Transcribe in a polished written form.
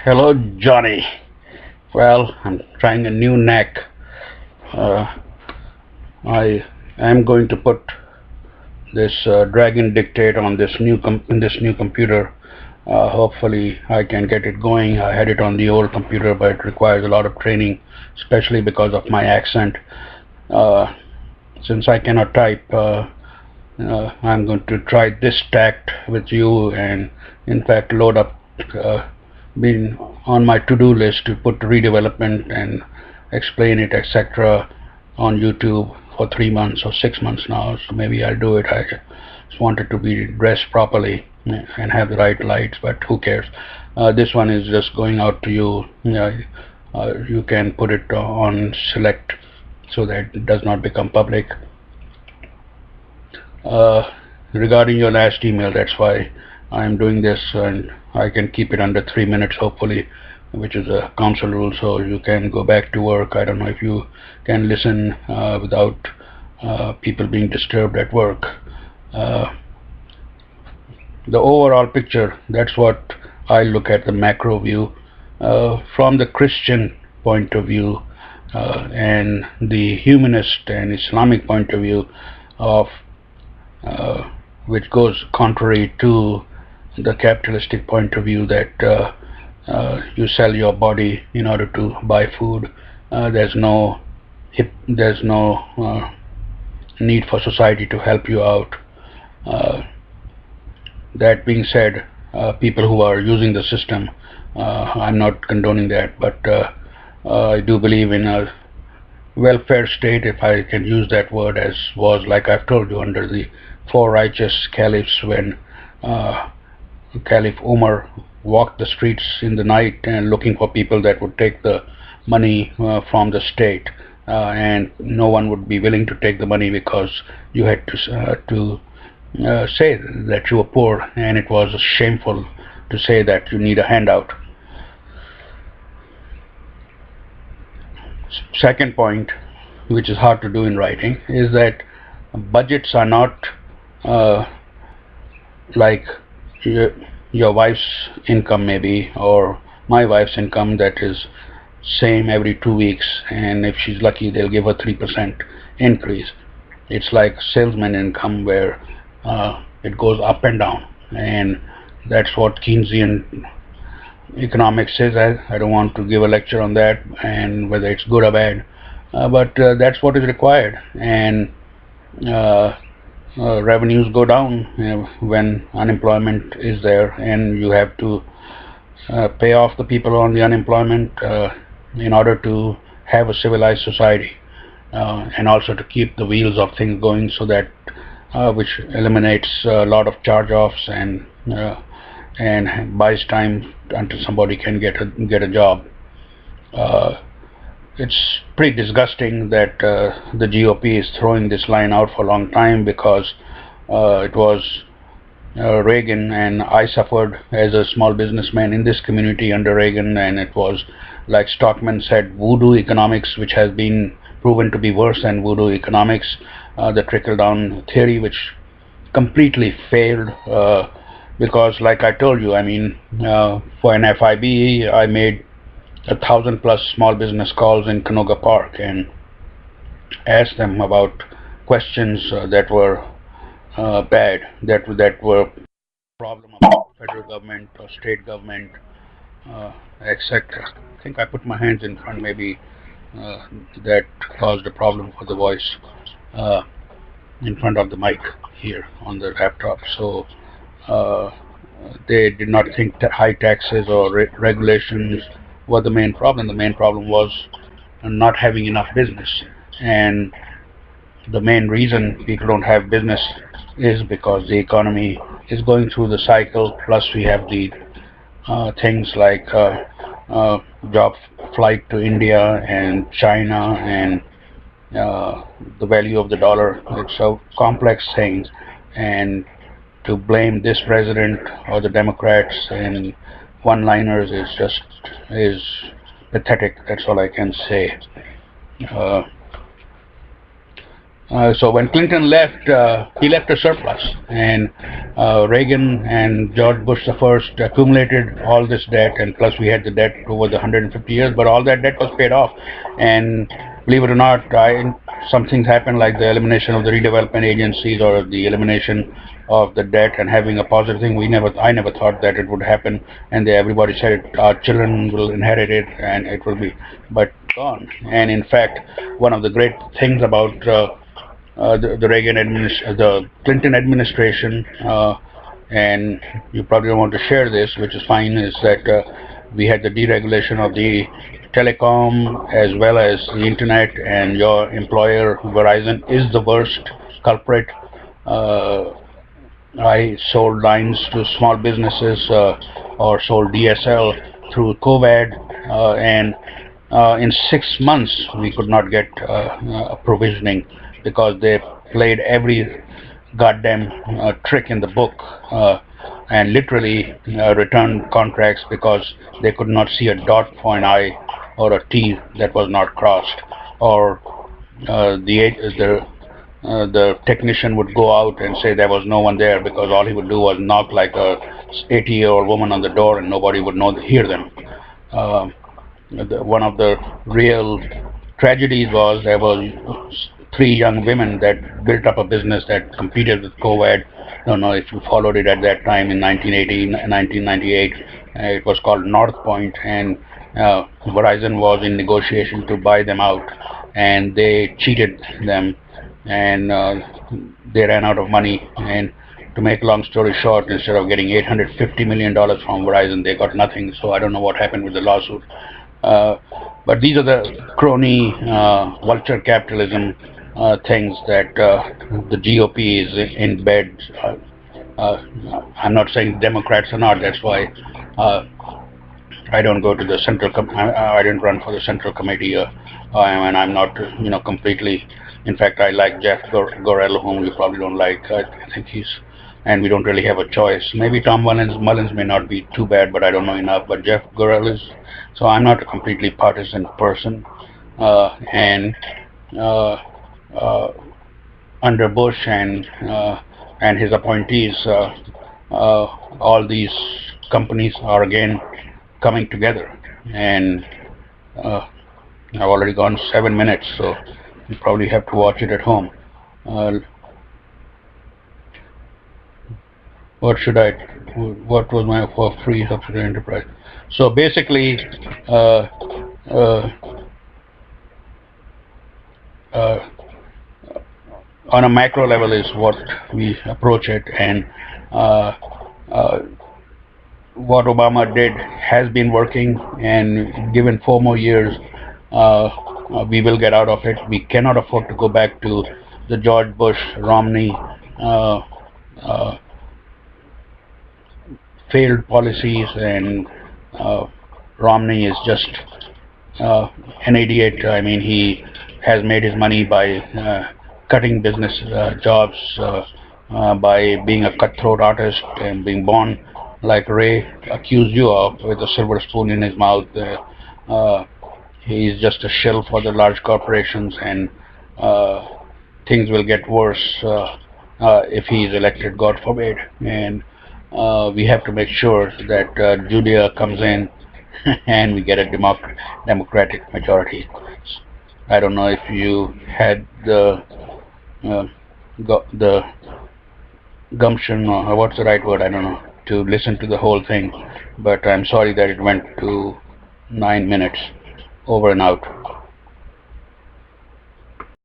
Hello, Johnny. Well, I'm trying a new knack. Uh, I am going to put this Dragon Dictate on this new computer. Hopefully, I can get it going. I had it on the old computer, but it requires a lot of training, especially because of my accent. Uh, since I cannot type, I'm going to try this tact with you, and in fact, load up. Been on my to-do list to put redevelopment and explain it, etc., on YouTube for 3 months or 6 months now. So maybe I'll do it. I just wanted to be dressed properly and have the right lights, but who cares? This one is just going out to you. You can put it on select so that it does not become public. Uh, Regarding your last email, that's why I'm doing this, and I can keep it under 3 minutes, hopefully, which is a council rule, so you can go back to work. I don't know if you can listen without people being disturbed at work. Uh, the overall picture, that's what I look at, the macro view. From the Christian point of view and the humanist and Islamic point of view of which goes contrary to the capitalistic point of view that you sell your body in order to buy food. There's no need for society to help you out. Uh, that being said, people who are using the system, I'm not condoning that, but I do believe in a welfare state, if I can use that word, as was, like I've told you, under the four righteous caliphs, when Caliph Umar walked the streets in the night and looking for people that would take the money from the state, and no one would be willing to take the money because you had to say that you were poor, and it was shameful to say that you need a handout. Second point, which is hard to do in writing, is that budgets are not uh, like your wife's income, maybe, or my wife's income, that is same every 2 weeks, and if she's lucky they'll give her 3% increase. It's like salesman income, where it goes up and down, and that's what Keynesian economics is. I don't want to give a lecture on that and whether it's good or bad, but that's what is required, and uh, revenues go down when unemployment is there, and you have to pay off the people on the unemployment in order to have a civilized society, and also to keep the wheels of things going, so that which eliminates a lot of charge-offs and buys time until somebody can get a job. Uh, it's pretty disgusting that the GOP is throwing this line out for a long time, because it was Reagan, and I suffered as a small businessman in this community under Reagan, and it was, like Stockman said, voodoo economics, which has been proven to be worse than voodoo economics, the trickle-down theory, which completely failed. Because, like I told you, I mean, for an FIB, I made 1,000+ small business calls in Canoga Park and asked them about questions that were bad, that were problem about federal government or state government, etc. I think I put my hands in front, maybe that caused a problem for the voice in front of the mic here on the laptop. So uh, they did not think that high taxes or regulations were the main problem. The main problem was not having enough business, and the main reason people don't have business is because the economy is going through the cycle. Plus, we have the things like job flight to India and China, and the value of the dollar. It's a complex thing, and to blame this president or the Democrats in one-liners is pathetic. That's all I can say. Uh, So when Clinton left, he left a surplus, and Reagan and George Bush the first accumulated all this debt, and plus we had the debt over the 150 years, but all that debt was paid off. And believe it or not, some things happened like the elimination of the redevelopment agencies or the elimination of the debt and having a positive thing. I never thought that it would happen, and everybody said our children will inherit it and it will be, but gone. And in fact, one of the great things about the Clinton administration, and you probably don't want to share this, which is fine, is that we had the deregulation of the telecom as well as the internet, and your employer Verizon is the worst culprit. Uh, I sold lines to small businesses or sold DSL through COVID, and in 6 months we could not get provisioning because they played every goddamn trick in the book and literally returned contracts because they could not see a dot for an I or a T that was not crossed, or the technician would go out and say there was no one there because all he would do was knock like a 80-year-old woman on the door and nobody would hear them. Uh, One of the real tragedies was there was three young women that built up a business that competed with COVID. I don't know if you followed it at that time in 1980, 1998. It was called North Point, and Verizon was in negotiation to buy them out, and they cheated them, and they ran out of money. And to make a long story short, instead of getting $850 million from Verizon, they got nothing. So I don't know what happened with the lawsuit. Uh, but these are the crony vulture capitalism things that the GOP is in bed. I'm not saying Democrats are not. That's why I don't go to the I didn't run for the Central Committee, and I'm not, completely. In fact, I like Jeff Gorell, whom you probably don't like. I think and we don't really have a choice. Maybe Tom Mullins may not be too bad, but I don't know enough. But Jeff Gorell is, so I'm not a completely partisan person. And under Bush and his appointees, all these companies are again coming together. And I've already gone 7 minutes, so you probably have to watch it at home. What was my for free subsidiary enterprise? So basically, uh, uh, uh, on a macro level is what we approach it, and what Obama did has been working, and given 4 more years, we will get out of it. We cannot afford to go back to the George Bush, Romney, failed policies, and Romney is just an idiot. I mean, he has made his money by cutting business jobs, by being a cutthroat artist and being born like Ray accused you of, with a silver spoon in his mouth. He is just a shell for the large corporations, and things will get worse if he is elected, God forbid. And we have to make sure that Judea comes in and we get a democratic majority. I don't know if you had the gumption, or what's the right word, I don't know, to listen to the whole thing, but I'm sorry that it went to 9 minutes, over and out.